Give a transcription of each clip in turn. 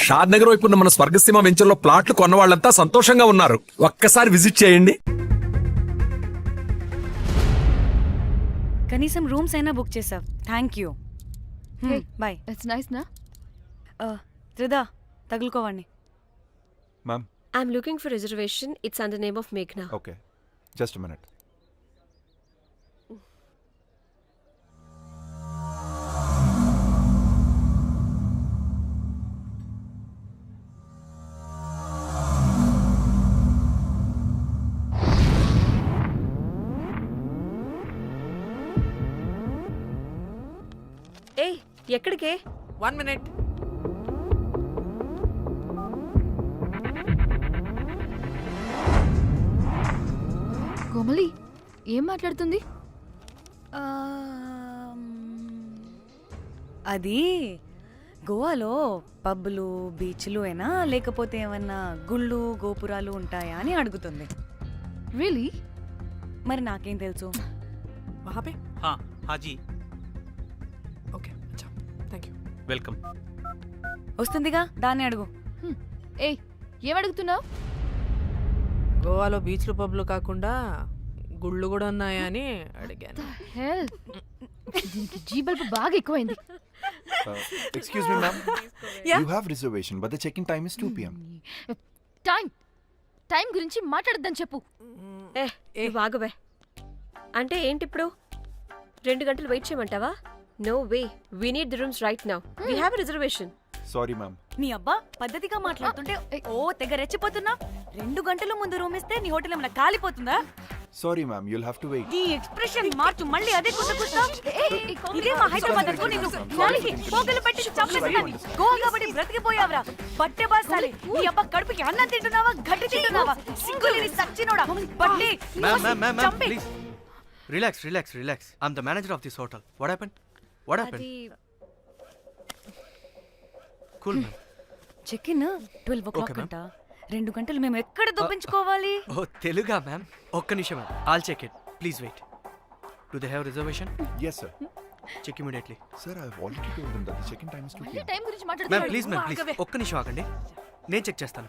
షాద్ నగర్ వైపు ఉన్న మన స్వర్గసీమ వెంచర్లో ప్లాట్లు కొన్న వాళ్ళంతా సంతోషంగా ఉన్నారు. ఒక్కసారి విజిట్ చేయండి. కనీసం రూమ్స్ అయినా బుక్ చేసావు. Thank you. Bye. It's nice నా. త్రిదా తగులుకోవండి. Ma'am. I'm looking for reservation. It's under name of Meghna. Okay. Just a minute. Hey, ఎక్కడికే? 1 minute. కోమలి ఏం మాట్లాడుతుంది? అది గోవాలో పబ్బులు బీచ్లు అయినా లేకపోతే ఏమన్నా గుళ్ళు గోపురాలు ఉంటాయా అని అడుగుతుంది. రియలీ? మరి నాకేం తెలుసు? वहाँ पे? हाँ जी Okay. अच्छा. Thank you. वेलकम. వస్తుందిగా, దాన్ని అడుగు. ఏయ్ ఏం అడుగుతున్నావు? గోవాలో బీచ్లు పబ్లు కాకుండా గుళ్ళు కూడా ఉన్నాయా అని అడిగాను. హెల్ దీనికి జీ బల్బ్ బాగా ఎక్కువైంది. Excuse me, ma'am. Yeah. You have reservation, but the check-in time is 2 p.m. Time గురించి మాట్లాడద్దని చెప్పు. నువ్వు ఆగువే. అంటే ఏంటి ఇప్పుడు 2 గంటలు వెయిట్ చేయమంటావా? No way. We need the rooms right now. We have a reservation. Sorry, ma'am. నీ అబ్బా పద్ధతిగా మాట్లాడుతుంటే ఓ తెగ రెచ్చిపోతున్నా. 2 గంటల ముందు రూమ్ ఇస్తే నీ హోటల్ ఏమైనా కాలిపోతుందా? Sorry, ma'am. You'll have to wait. నీ ఎక్స్ప్రెషన్ మార్చు. మళ్ళీ అదే కుసకుసా. ఇదే మా హైదరాబాద్ అనుకో. నిన్ను నాలికి పోగలు పెట్టి చంపేస్తాను. గోవా కాబట్టి బ్రతికిపోయావరా. బట్టే బాసాలి. నీ అబ్బా కడుపుకి అన్నం తింటున్నావా, గడ్డి తింటున్నావా? సింగులేని సచ్చినోడా. బట్టే Ma'am, please. Relax. I'm the manager of this hotel. What happened? అది Cool, ma'am. Check in 12 o'clock Okay, ma'am. అంట. 2 గంటలు మేము ఎక్కడ దొప్పించుకోవాలి? Oh, Teluga, ma'am. ఒక్క నిమిషం, ma'am. I'll check it. Please wait. Do they have reservation? Yes, sir. Check immediately. Sir, I've already told them that the check-in time is 2 p.m. Time గురించి Ma'am, మాట్లాడుతున్నాడు. please. ఒక్క నిమిషం ఆగండి. నేను check చేస్తాను.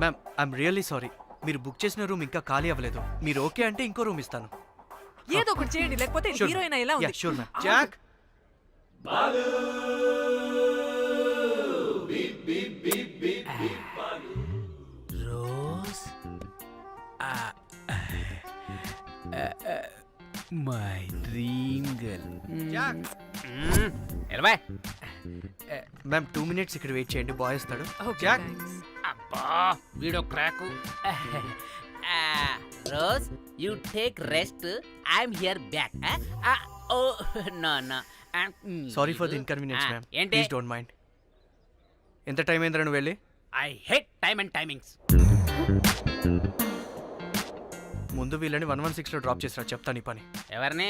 Ma'am, I'm really sorry. మీరు book చేసిన room ఇంకా ఖాళీ అవ్వలేదు. మీరు ఓకే అంటే ఇంకో రూమ్ ఇస్తాను. ఏదో ఒకటి చేయండి, లేకపోతే హీరోయిన్ ఎలా ఉంది? Sure ma'am. Jack, Rose my dream girl. Jack. ఎలవా మ్యామ్ 2 minutes ఇక్కడ వెయిట్ చేయండి. బాయ్ వస్తాడు. Okay, Jack. thanks. అబ్బా వీడో crack. Rose you take rest, I'm here back. Oh no sorry for the inconvenience ma'am. ఏంటి? Please don't mind. ఎంత time అయిందిరా నువ్వు వెళ్ళి? I hate time and timings. ముందు వీళ్ళని 116లో డ్రాప్ చేసినా చెప్తాను ఈ పని. ఎవరిని?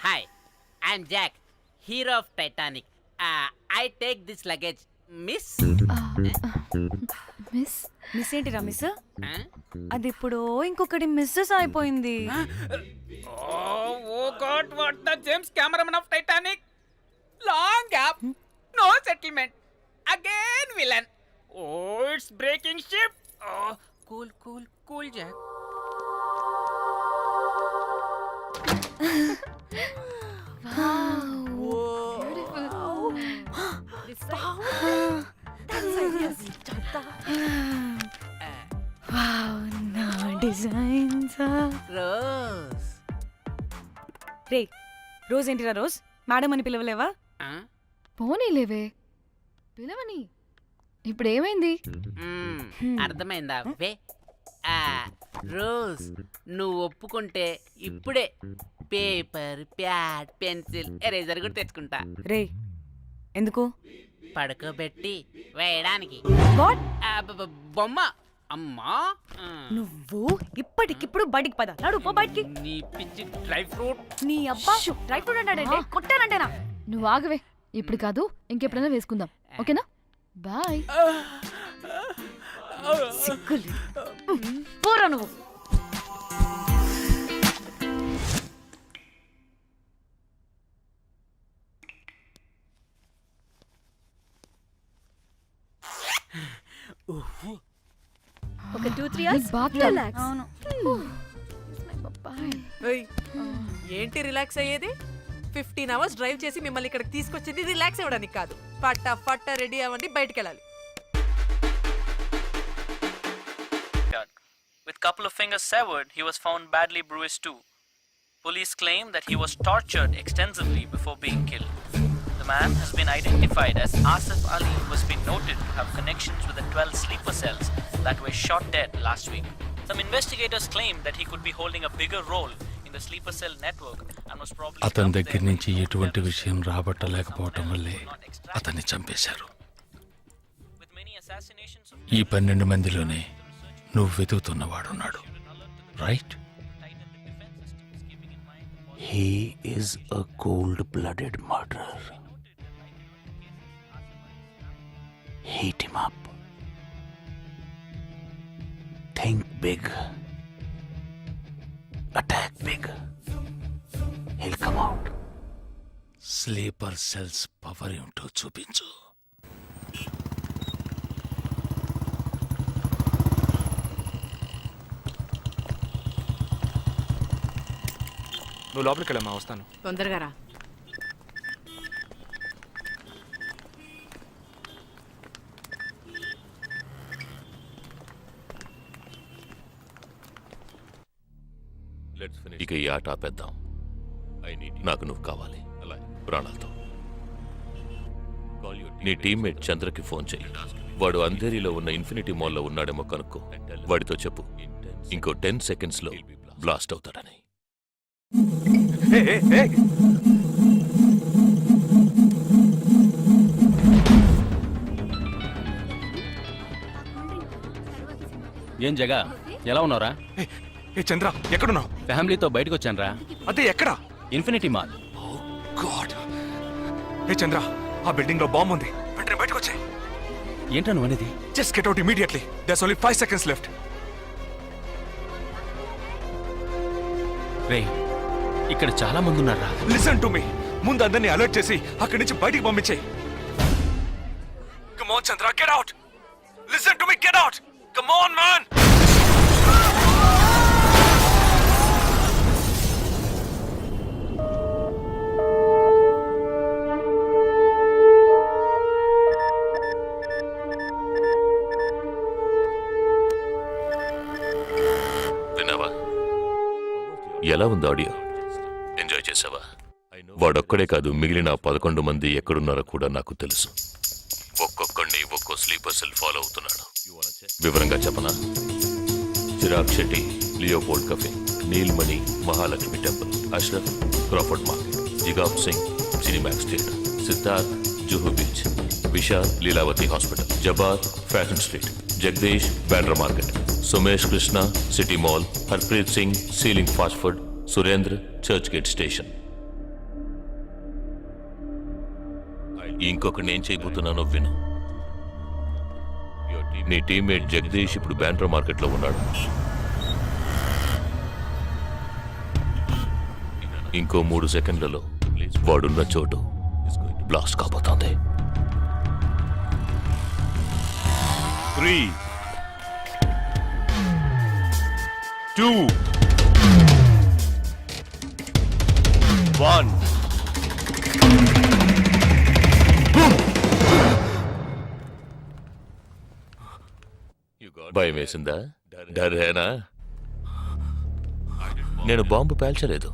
Hi, I'm Jack, hero of Titanic. I take this luggage miss. Miss miss ఏంటిరా మిస్? అది ఇప్పుడు ఇంకొకటి మిస్సెస్ అయిపోయింది. Oh God, what the James Cameron of Titanic? Long gap, no settlement. Again villain. Oh, it's breaking ship. Oh, cool, Jack. Wow, నా designs. Rose. రే rose ఏంటిరా rose? Madam అని పిలవలేవా? పోనీలేవే పిలవని. ఇప్పుడు ఏమైంది? అర్థమైందా? వే రోజ్, నువ్వు ఒప్పుకుంటే ఇప్పుడే పేపర్, ప్యాడ్, పెన్సిల్, ఎరేజర్ కూడా తెచ్చుకుంటా. రే ఎందుకు? పడుకోబెట్టి వేయడానికి. వాట్? బొమ్మ. అమ్మా, నువ్వు ఇప్పటికిప్పుడు బయటికి పద. నడు పో బయటికి. నీ పిచ్చి డ్రై ఫ్రూట్. నీ అబ్బా డ్రై ఫ్రూట్ అన్నాడంటే కొట్టానంటేనా? నువ్వు ఆగవే. ఇప్పుడు కాదు ఇంకెప్పుడైనా వేసుకుందాం ఓకేనా బాయ్ సిగ్గులు పోరా నువ్వు. ఒక 2-3 hours బాత్ రిలాక్స్. అవును. ఏయ్, ఏంటి రిలాక్స్ అయ్యేది 15 అవర్స్ డ్రైవ్ చేసి మిమ్మల్ని ఇక్కడికి తీసుకొచ్చింది రిలాక్స్ అవ్వడానికి కాదు. పట్ట రెడీ అవ్వండి, బయటికి వెళ్ళాలి. With couple of fingers severed, he was found badly bruised too. Police claim that he was tortured extensively before being killed. The man has been identified as Asif Ali, who has been noted to have connections with the 12 sleeper cells that were shot dead last week. Some investigators claim that he could be holding a bigger role in the sleeper cell network and was probably అతని దగ్గర నుంచి ఎటువంటి విషయం రాబట్టలేకపోవటం వల్లే అతన్ని చంపేశారు. with many assassinations of ఈ 12 మందిలోనే నువ్వు వెతుకుతున్నవాడున్నాడు right? He is a cold-blooded murderer. Heat him up. Think big. Attack big. He'll come out. Sleeper cells power ఏమిటో చూపించు. నువ్వు లోపలికి వెళ్ళమ్మా, వస్తాను. తొందరగా రా. ఇక ఈ ఆట ఆపేద్దాం. నాకు నువ్వు కావాలి ప్రాణాలతో. నీ టీమ్మేట్ చంద్రకి ఫోన్ చెయ్యి. వాడు అంధేరిలో ఉన్న ఇన్ఫినిటీ మాల్లో ఉన్నాడేమో కనుక్కో. వాడితో చెప్పు ఇంకో 10 seconds లో బ్లాస్ట్ అవుతాడని. ఏం జగా ఎలా ఉన్నారా? ఏ చంద్ర, ఎక్కడున్నావు? ఫ్యామిలీతో బయటకు వచ్చానరా. అదే ఎక్కడ? Infinity mall. గాడ్. ఏ చంద్ర, ఆ బిల్డింగ్ లో బాంబు ఉంది. వెంటనే బయటకు వచ్చాయి. ఏంటా నువ్వు అనేది? Just get out immediately. There's only 5 seconds left. రే, ఇక్కడ చాలా మంది ఉన్నారా. Listen to me. ముందు అందరినీ అలర్ట్ చేసి అక్కడి నుంచి బయటికి పంపించేయి. Come on Chandra, get out. Listen to me, get out. Come on man. విన్నావా? ఎలా ఉంది ఆడియో? ఎంజాయ్ చేసావా? వాడొక్కడే కాదు, మిగిలిన 11 మంది ఎక్కడున్నారో కూడా నాకు తెలుసు. ఒక్కొక్కడిని ఒక్కో స్లీపర్ సెల్ ఫాలో అవుతున్నాడు. వివరంగా చెప్పనా? Chirag Shetty, Leopold cafe, Neelmani, Mahalakshmi temple, Ashraf, Crawford market, Jigab Singh, Cinemax theatre, Siddharth, Juhu beach, Vishal, Lilavati hospital, Jabar, fashion street, Jagdish, Bandra market, Sumesh Krishna, city mall, Harpreet Singh, sealing fast food, Surendra, Churchgate station. ఇంకొకటి నేను చేయబోతున్నానో విను. నీ టీమ్మేట్ జగదీష్ ఇప్పుడు బ్యాండ్రా మార్కెట్లో ఉన్నాడు. ఇంకో 3 సెకండ్లలో వాడున్న చోటు బ్లాస్ట్ కాబోతోంది. 3, 2, 1. భయం వేసిందా? డరేనా? నేను బాంబు పేల్చలేదు.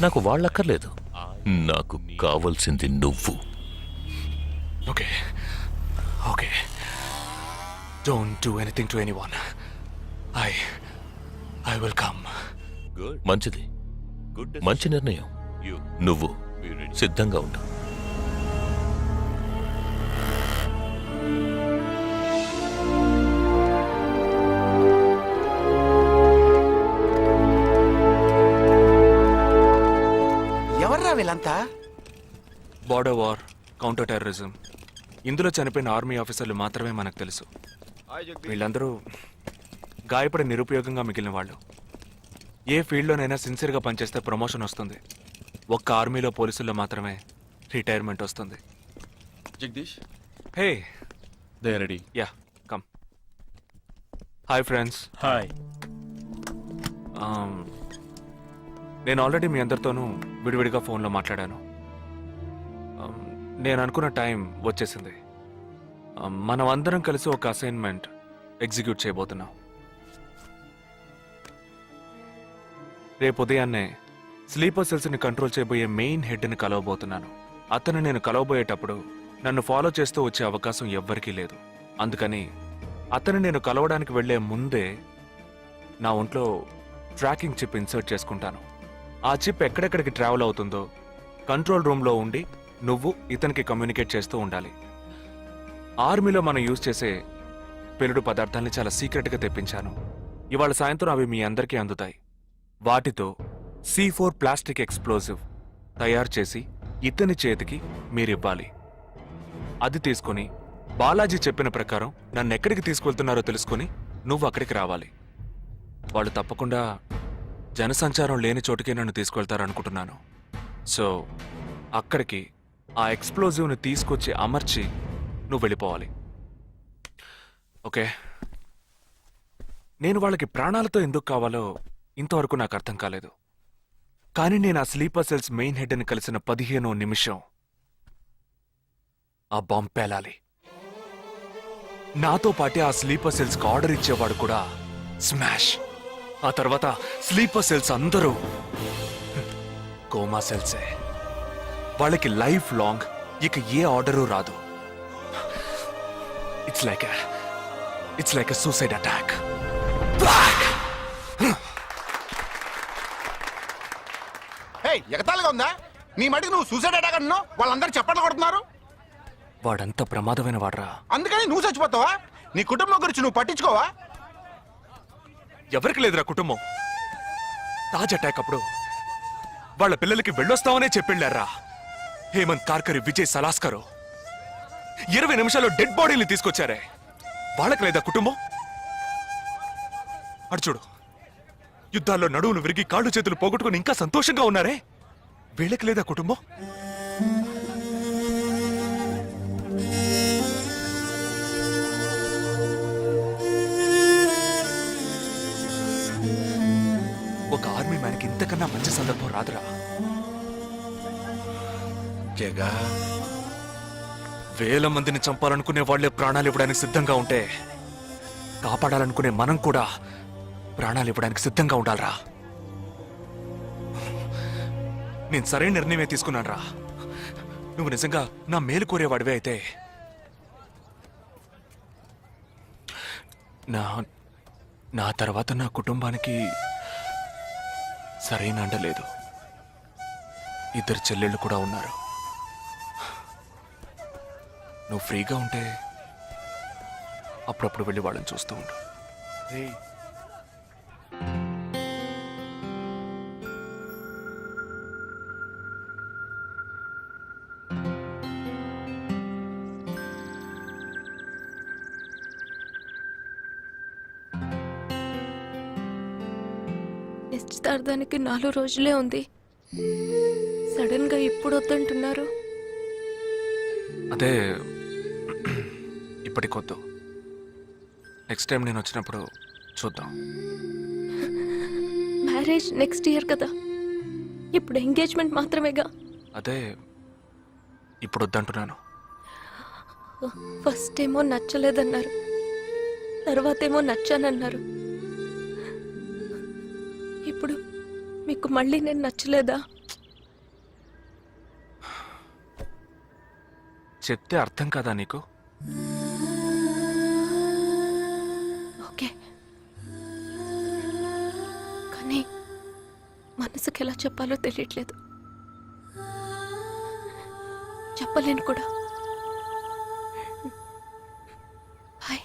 నాకు వాళ్ళక్కర్లేదు. నాకు కావలసింది నువ్వు. Okay, okay. Don't do anything to anyone. I will come. మంచిది, మంచి నిర్ణయం. నువ్వు సిద్ధంగా ఉండు. ఎవర్రా వీళ్ళంతా? Border war, counter terrorism. ఇందులో చనిపోయిన ఆర్మీ ఆఫీసర్లు మాత్రమే మనకు తెలుసు. వీళ్ళందరూ గాయపడి నిరుపయోగంగా మిగిలిన వాళ్ళు. ఏ ఫీల్డ్లోనైనా సిన్సియర్గా పనిచేస్తే ప్రమోషన్ వస్తుంది. ఒక్క ఆర్మీలో పోలీసుల్లో మాత్రమే రిటైర్మెంట్ వస్తుంది. Jagdish, hey, they ready. Yeah, come. Hi friends. Hi. నేను ఆల్రెడీ మీ అందరితోనూ విడివిడిగా ఫోన్లో మాట్లాడాను. నేను అనుకున్న టైం వచ్చేసింది. మనం అందరం కలిసి ఒక అసైన్మెంట్ ఎగ్జిక్యూట్ చేయబోతున్నాం. రేపు ఉదయాన్నే స్లీపర్ సెల్స్ని కంట్రోల్ చేయబోయే మెయిన్ హెడ్ని కలవబోతున్నాను. అతను నేను కలవబోయేటప్పుడు నన్ను ఫాలో చేస్తూ వచ్చే అవకాశం ఎవ్వరికీ లేదు. అందుకని అతను నేను కలవడానికి వెళ్లే ముందే నా ఒంట్లో ట్రాకింగ్ చిప్ ఇన్సర్ట్ చేసుకుంటాను. ఆ చిప్ ఎక్కడెక్కడికి ట్రావెల్ అవుతుందో కంట్రోల్ రూమ్లో ఉండి నువ్వు ఇతనికి కమ్యూనికేట్ చేస్తూ ఉండాలి. ఆర్మీలో మనం యూజ్ చేసే పెలుడు పదార్థాలని చాలా సీక్రెట్గా తెప్పించాను. ఇవాళ సాయంత్రం అవి మీ అందరికీ అందుతాయి. వాటితో C4 ప్లాస్టిక్ ఎక్స్ప్లోజివ్ తయారు చేసి ఇతని చేతికి మీరివ్వాలి. అది తీసుకుని బాలాజీ చెప్పిన ప్రకారం నన్ను ఎక్కడికి తీసుకెళ్తున్నారో తెలుసుకుని నువ్వు అక్కడికి రావాలి. వాళ్ళు తప్పకుండా జనసంచారం లేని చోటుకే నన్ను తీసుకెళ్తారనుకుంటున్నాను. సో అక్కడికి ఆ ఎక్స్ప్లోజివ్ని తీసుకొచ్చి అమర్చి నువ్వు వెళ్ళిపోవాలి. ఓకే? నేను వాళ్ళకి ప్రాణాలతో ఎందుకు కావాలో ఇంతవరకు నాకు అర్థం కాలేదు. కానీ నేను ఆ స్లీపర్ సెల్స్ మెయిన్ హెడ్ని కలిసిన 15వ నిమిషం ఆ బాంబ్ పేలాలి. నాతో పాటే ఆ స్లీపర్ సెల్స్కి ఆర్డర్ ఇచ్చేవాడు కూడా స్మాష్. ఆ తర్వాత స్లీపర్ సెల్స్ అందరూ కోమా సెల్సే. వాళ్ళకి లైఫ్ లాంగ్ ఇక ఏ ఆర్డరు రాదు. It's like a suicide attack. ఎగతాళిగా ఉందా? నీ మటుకు నువ్వు సూసైడ్ అటాక్ అన్నావు, వాళ్ళందరూ చప్పట్లు కొడుతున్నారు. వాడంత ప్రమాదమైన వాడరా. అందుకని నువ్వు చచ్చిపోతావా? నీ కుటుంబం గురించి నువ్వు పట్టించుకోవా? ఎవరికి లేదురా కుటుంబం. తాజ్ అటాక్ అప్పుడు వాళ్ళ పిల్లలకి వెళ్ళొస్తామనే చెప్పెళ్ళారా. హేమంత్ కార్కరి, విజయ్ సలాస్కరు 20 నిమిషాల్లో డెడ్ బాడీని తీసుకొచ్చారే. వాళ్ళకి లేదా కుటుంబం? అడు చూడు, యుద్ధాల్లో నడువును విరిగి కాళ్ళు చేతులు పోగొట్టుకుని ఇంకా సంతోషంగా ఉన్నారే. వీళ్ళకి లేదా కుటుంబం? ఒక ఆర్మీ మ్యాన్కి ఇంతకన్నా మంచి సందర్భం రాదురా. జగా, వేల మందిని చంపాలనుకునే వాళ్లే ప్రాణాలు ఇవ్వడానికి సిద్ధంగా ఉంటే కాపాడాలనుకునే మనం కూడా ప్రాణాలు ఇవ్వడానికి సిద్ధంగా ఉండాలరా. నేను సరైన నిర్ణయమే తీసుకున్నాను రా. నువ్వు నిజంగా నా మేలు కోరేవాడివే అయితే నా తర్వాత నా కుటుంబానికి సరైన అండ లేదు. 2 చెల్లెళ్ళు కూడా ఉన్నారు. నువ్వు ఫ్రీగా ఉంటే అప్పుడప్పుడు వెళ్ళి వాళ్ళని చూస్తూ ఉండు. నిశ్చితార్థానికి 4 రోజులే ఉంది. సడన్ గా ఇప్పుడు వద్దంటున్నారు. అదే ఇప్పటికొద్దు. నెక్స్ట్ టైం నేను వచ్చినప్పుడు చూద్దాం. మ్యారేజ్ నెక్స్ట్ ఇయర్ కదా, ఇప్పుడు ఎంగేజ్మెంట్ మాత్రమేగా. అదే ఇప్పుడు వద్దంటున్నాను. ఫస్ట్ ఏమో నచ్చలేదన్నారు, తర్వాతేమో నచ్చానన్నారు. ఇప్పుడు మీకు మళ్ళీ నేను నచ్చలేదా? చెప్తే అర్థం కాదా నీకు? ఓకే, కానీ మనసుకి ఎలా చెప్పాలో తెలియట్లేదు. చెప్పలేను కూడా. హాయ్.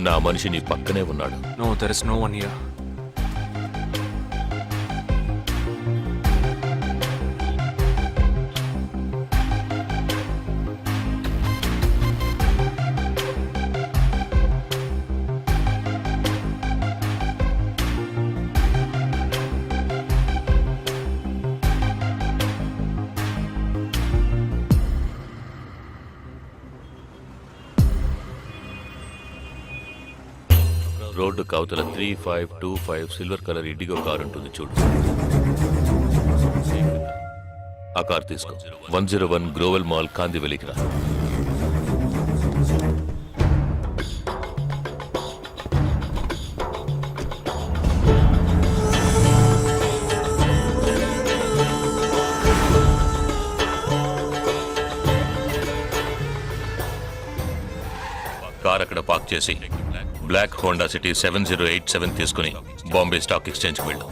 నా మనిషి నీ పక్కనే ఉన్నాడు. No, there is no one here. Road కవతల 3525 సిల్వర్ కలర్ ఇండిగో కార్ ఉంటుంది చూడు. ఆ కార్ తీసుకో. 101 గ్రోవెల్ మాల్ కాందివెలికి రా. కార్ అక్కడ పార్క్ చేసి బ్లాక్ హోండా సిటీ 7087 తీసుకుని బాంబే స్టాక్ ఎక్స్చేంజ్కి వెళ్ళు.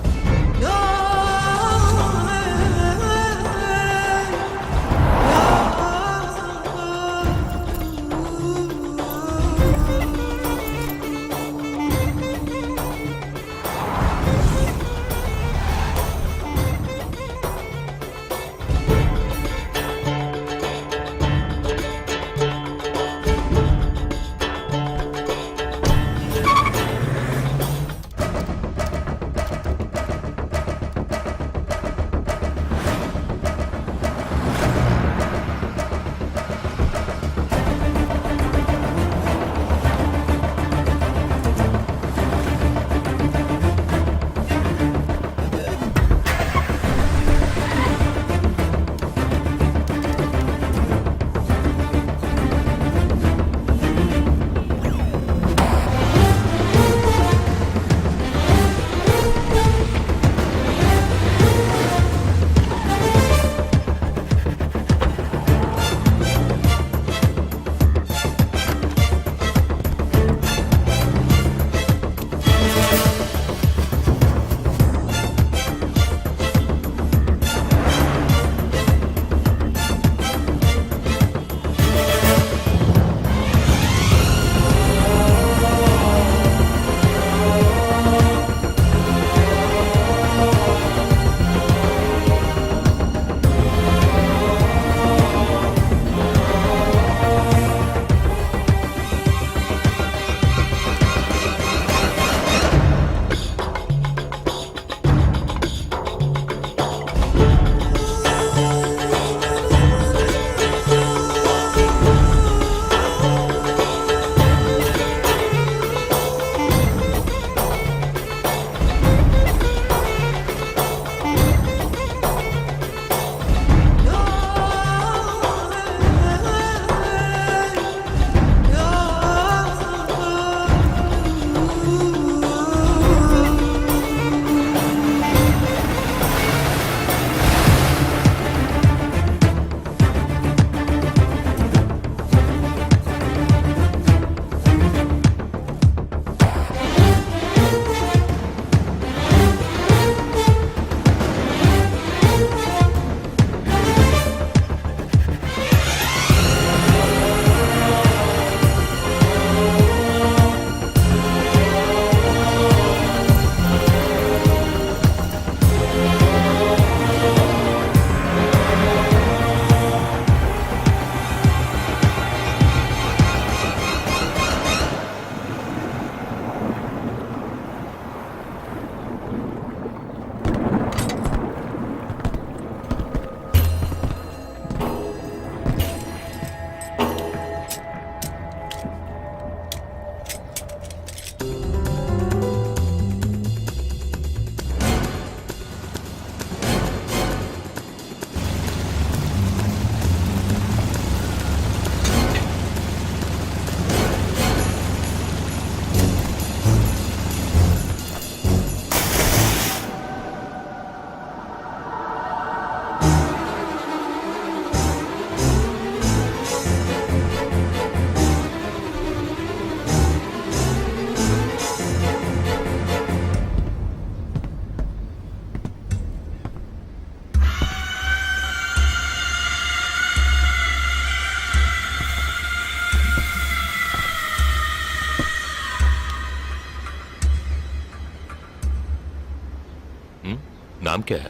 నామకే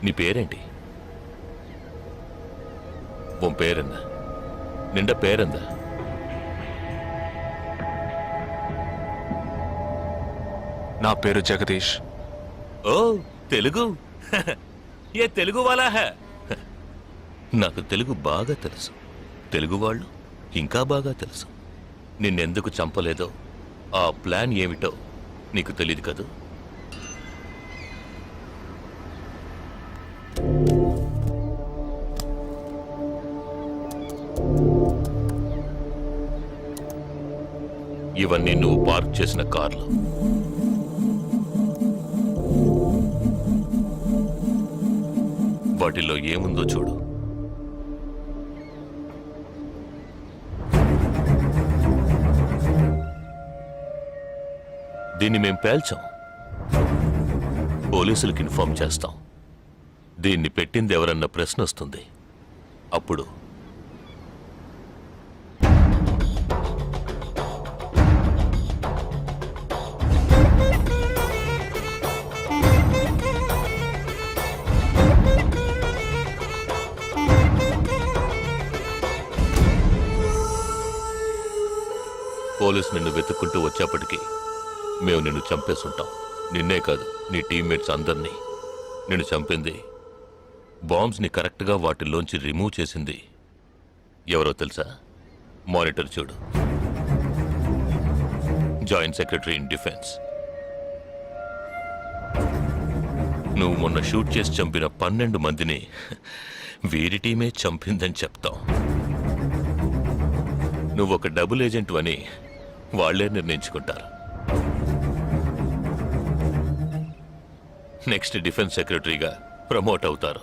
నీ పేరేంటి உன் பேர் என்ன நின்ற பேர் என்ன నా పేరు జగదీష్. ఓ తెలుగు ఏ తెలుగు వాలా హై నాకు తెలుగు బాగా తెలుసు. తెలుగు వాళ్ళు ఇంకా బాగా తెలుసు. నిన్నెందుకు చంపలేదో ఆ ప్లాన్ ఏమిటో నీకు తెలియదు కదూ. ఇవన్నీ నువ్వు పార్క్ చేసిన కార్లు. వాటిల్లో ఏముందో చూడు. దీన్ని మేం పేల్చాం. పోలీసులకు ఇన్ఫార్మ్ చేస్తాం. దీన్ని పెట్టింది ఎవరన్న ప్రశ్న వస్తుంది. అప్పుడు పోలీసు నిన్ను వెతుక్కుంటూ వచ్చేప్పటికీ మేము నిన్ను చంపేసుంటాం. నిన్నే కాదు, నీ టీమ్మేట్స్ అందరినీ. నిన్ను చంపింది, బాంబ్స్ని కరెక్ట్గా వాటిల్లోంచి రిమూవ్ చేసింది ఎవరో తెలుసా? మానిటర్ చూడు. Joint secretary in defence. నువ్వు మొన్న షూట్ చేసి చంపిన 12 మందిని వీరి టీమే చంపిందని చెప్తాం. నువ్వొక డబుల్ ఏజెంట్ అని వాళ్లే నిర్ణయించుకుంటారు. నెక్స్ట్ డిఫెన్స్ సెక్రటరీగా ప్రమోట్ అవుతారు.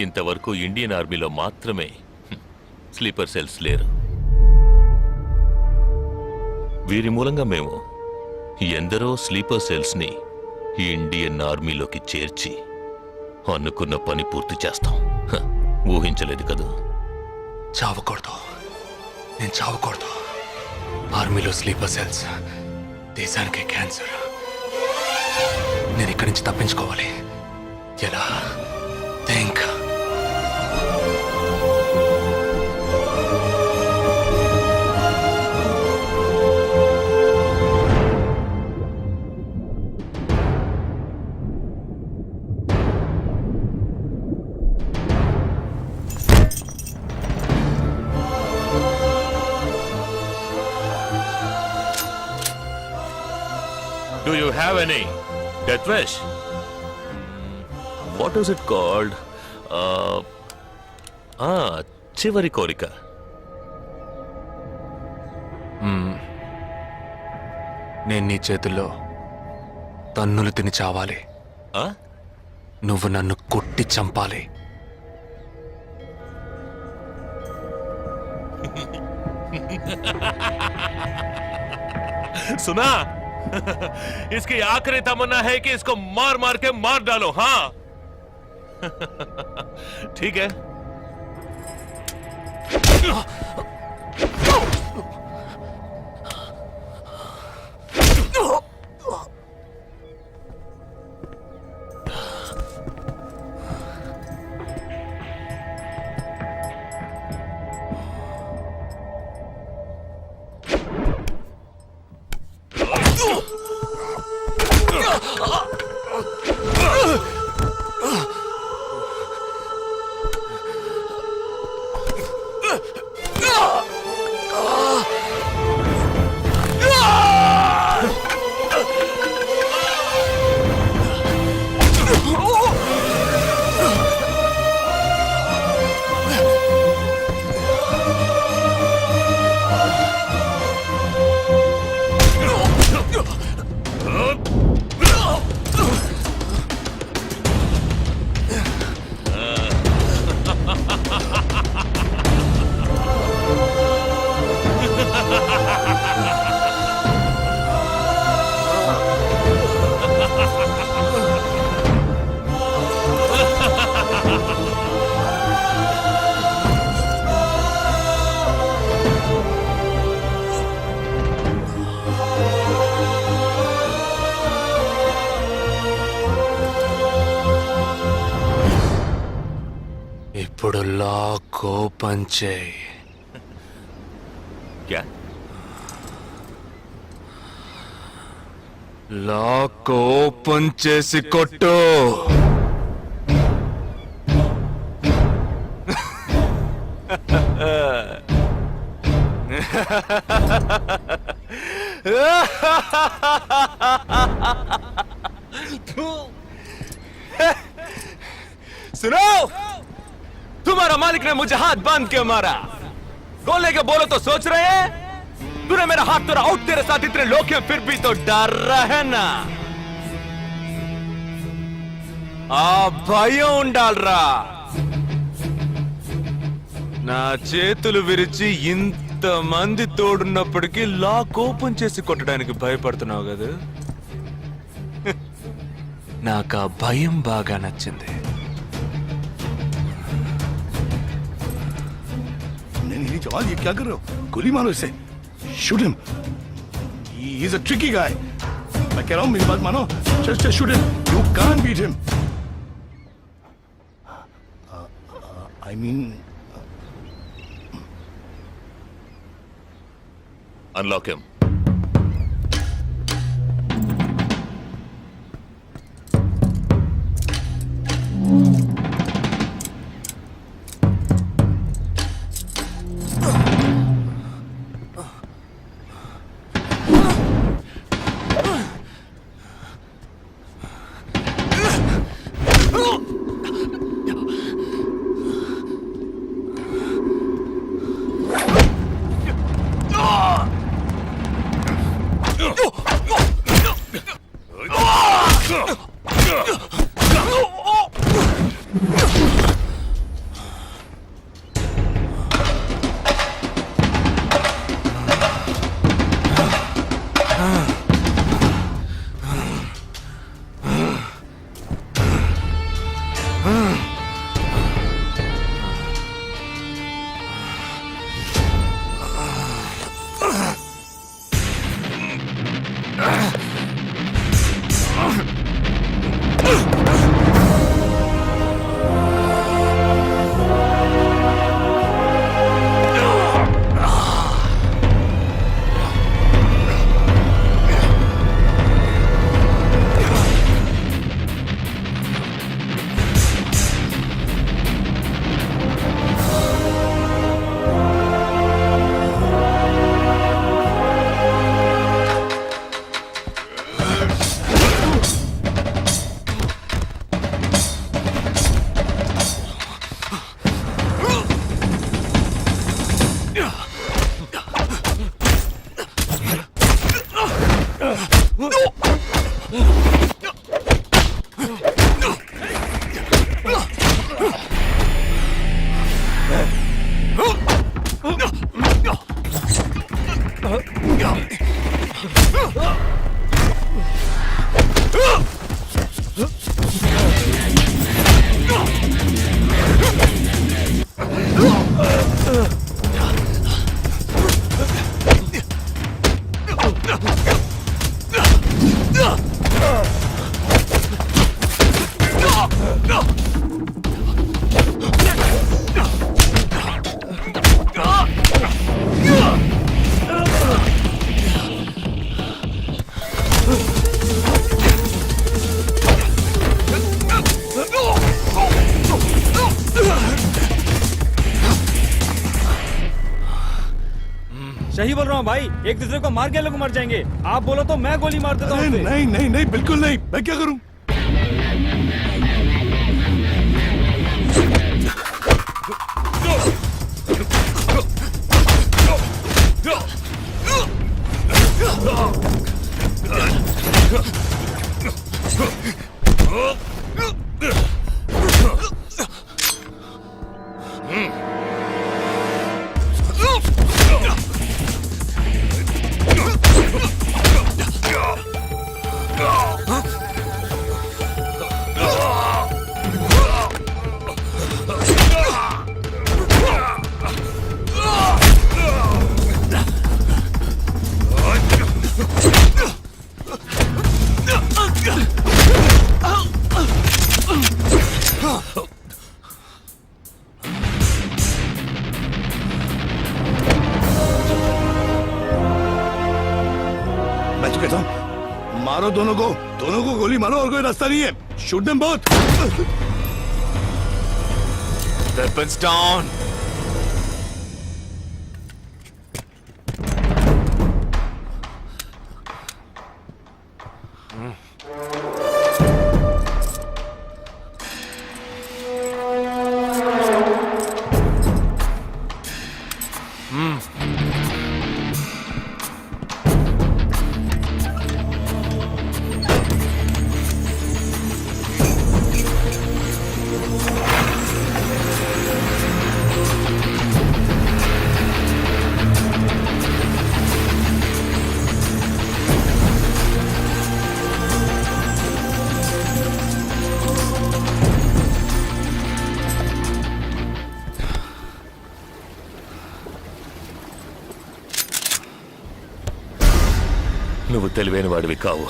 ఇంతవరకు ఇండియన్ ఆర్మీలో మాత్రమే స్లీపర్ సెల్స్ లేరు. వీరి మూలంగా మేము ఎందరో స్లీపర్ సెల్స్ని ఇండియన్ ఆర్మీలోకి చేర్చి అనుకున్న పని పూర్తి చేస్తాం. ఊహించలేదు కదూ. చావకూడదు, నేను చావకూడదు. ఆర్మీలో స్లీపర్ సెల్స్ దేశానికి క్యాన్సర్. నేను ఇక్కడి నుంచి తప్పించుకోవాలి. ఎలా? Think. Do you have any death wish? What is it called? చివరి కోరిక. నేను నీ చేతుల్లో తన్నులు తిని చావాలి. నువ్వు నన్ను కొట్టి చంపాలి. सुना? इसकी आखिरी तमन्ना है कि इसको मार मार के मार डालो. हाँ ठीक है. ఇప్పుడు లాక్ ఓపెన్ చేయి. క్యా లాక్ ఓపెన్ చేసి కొట్టు. सुनो, तुम्हारा मालिक ने मुझे हाथ बांध के मारा. बोलने के बोलो तो सोच रहे हैं. तूने मेरा हाथ तोड़ा आउट, तेरे साथ इतने लोग हैं फिर भी तो डर रहा है ना. आ భయం ఉండాలరా. నా చేతులు విరిచి ఇంతమంది తోడున్నప్పటికీ లాక్ ఓపెన్ చేసి కొట్టడానికి భయపడుతున్నావు కదా. నాకు ఆ భయం బాగా నచ్చింది. जवान ये क्या कर रहे हो? गोली मारो इसे. Shoot him. He is a tricky guy. मैं कह रहा हूं मेरी बात मानो. Just shoot him. You can't beat him. I mean unlock him. सही बोल रहा हूँ भाई, एक दूसरे को मार के लोग मर जाएंगे. आप बोलो तो मैं गोली मार देता हूँ. नहीं नहीं नहीं बिल्कुल नहीं. मैं क्या करूं? तो कहता हूँ मारो दोनों को गोली मारो और कोई रास्ता नहीं है shoot them both Weapons down. నువ్వు తెలివైన వాడివి కావు.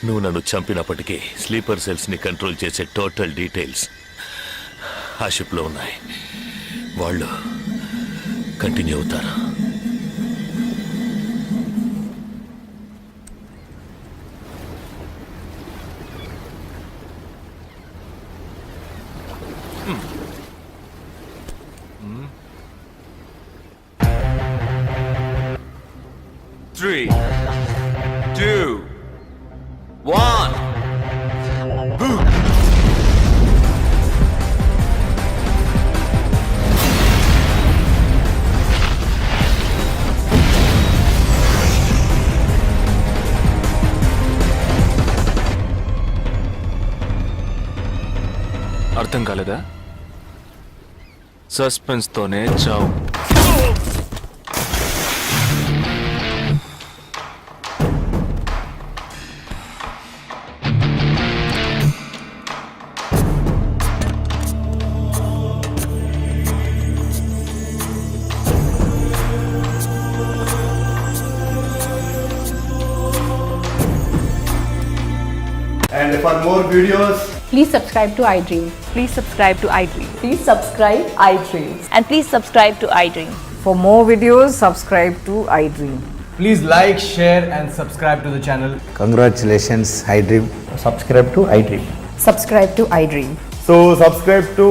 నువ్వు నన్ను చంపినప్పటికీ స్లీపర్ సెల్స్ని కంట్రోల్ చేసే టోటల్ డీటెయిల్స్ ఆ షిప్లో ఉన్నాయి. వాళ్ళు కంటిన్యూ అవుతారు. Three, two, one. Boom. అర్థం కాలేదా? సస్పెన్స్ తోనే చావు. And for more videos Please subscribe to iDream. Please subscribe to iDream. Please subscribe iDream. And please subscribe to iDream. For more videos, subscribe to iDream. Please like, share, and subscribe to the channel. Congratulations iDream. Subscribe to iDream. Subscribe to iDream. So subscribe to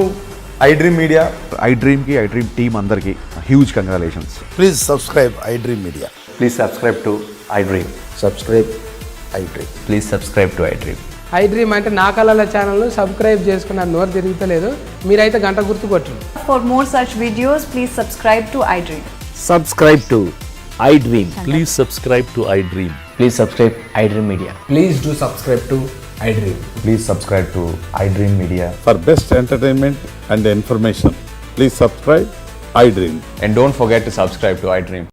iDream Media. iDream ki iDream team andarki huge congratulations. please subscribe iDream Media. Please subscribe to iDream. Subscribe iDream. Please subscribe to iDream. iDream అంటే నా కళల ఛానల్ను subscribe చేసుకున్న నోరు తిరుగుతలేదు మీరైతే గంట గుర్తు కొట్టండి. For more such videos, please subscribe to iDream. Subscribe to iDream. Please subscribe to iDream. Please subscribe iDream Media. Please do subscribe to iDream. Please subscribe to iDream Media. For best entertainment and information, please subscribe iDream. And don't forget to subscribe to iDream.